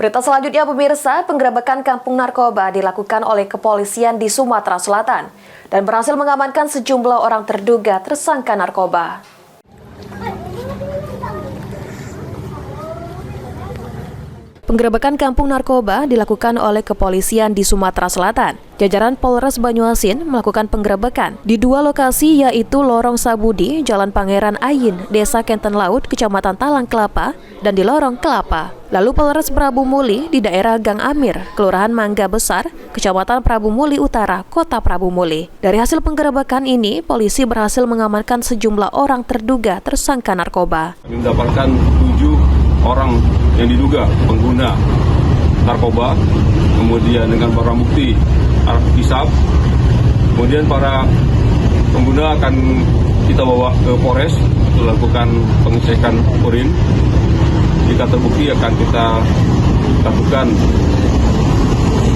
Berita selanjutnya pemirsa, penggerebekan kampung narkoba dilakukan oleh kepolisian di Sumatera Selatan dan berhasil mengamankan sejumlah orang terduga tersangka narkoba. Penggerebekan kampung narkoba dilakukan oleh kepolisian di Sumatera Selatan. Jajaran Polres Banyuasin melakukan penggerebekan di dua lokasi, yaitu Lorong Sabudi, Jalan Pangeran Ayin, Desa Kenten Laut, Kecamatan Talang Kelapa, dan di Lorong Kelapa. Lalu Polres Prabu Muli di daerah Gang Amir, Kelurahan Mangga Besar, Kecamatan Prabu Muli Utara, Kota Prabu Muli. Dari hasil penggerebekan ini, polisi berhasil mengamankan sejumlah orang terduga tersangka narkoba. Mendapatkan 7 orang yang diduga pengguna narkoba, kemudian dengan barang bukti hisap, kemudian para pengguna akan kita bawa ke Polres untuk lakukan pengecekan urin. Jika terbukti akan kita lakukan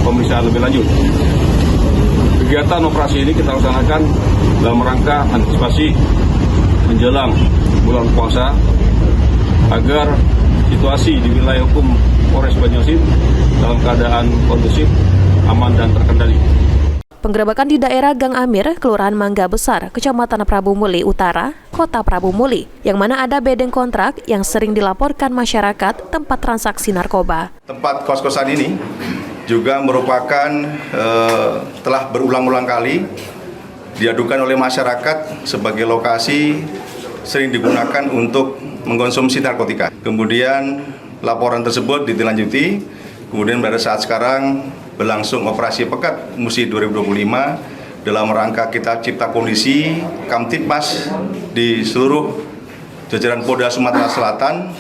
pemeriksaan lebih lanjut. Kegiatan operasi ini kita laksanakan dalam rangka antisipasi menjelang bulan puasa agar situasi di wilayah hukum Polres Banyuasin dalam keadaan kondusif, aman dan terkendali. Penggerebekan di daerah Gang Amir, Kelurahan Mangga Besar, Kecamatan Prabu Muli Utara, Kota Prabu Muli, yang mana ada bedeng kontrak yang sering dilaporkan masyarakat tempat transaksi narkoba. Tempat kos-kosan ini juga merupakan telah berulang-ulang kali diadukan oleh masyarakat sebagai lokasi sering digunakan untuk mengkonsumsi narkotika. Kemudian laporan tersebut ditindaklanjuti, kemudian pada saat sekarang berlangsung operasi Pekat Musi 2025 dalam rangka kita cipta kondisi Kamtibmas di seluruh jajaran Polda Sumatera Selatan,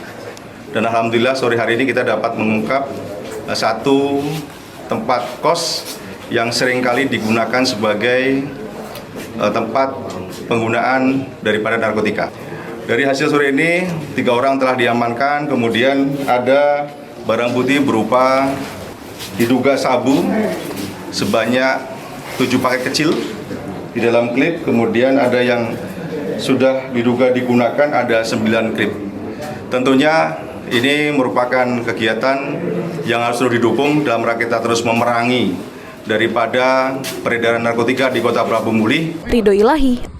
dan alhamdulillah sore hari ini kita dapat mengungkap satu tempat kos yang seringkali digunakan sebagai tempat penggunaan daripada narkotika. Dari hasil sore ini 3 orang telah diamankan, kemudian ada barang bukti berupa diduga sabu sebanyak 7 paket kecil di dalam klip, kemudian ada yang sudah diduga digunakan ada 9 klip. Tentunya ini merupakan kegiatan yang harus terus didukung dalam rangka kita terus memerangi daripada peredaran narkotika di Kota Prabu Muli. Ridho Ilahi,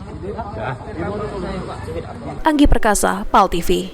Anggi Perkasa, PAL TV.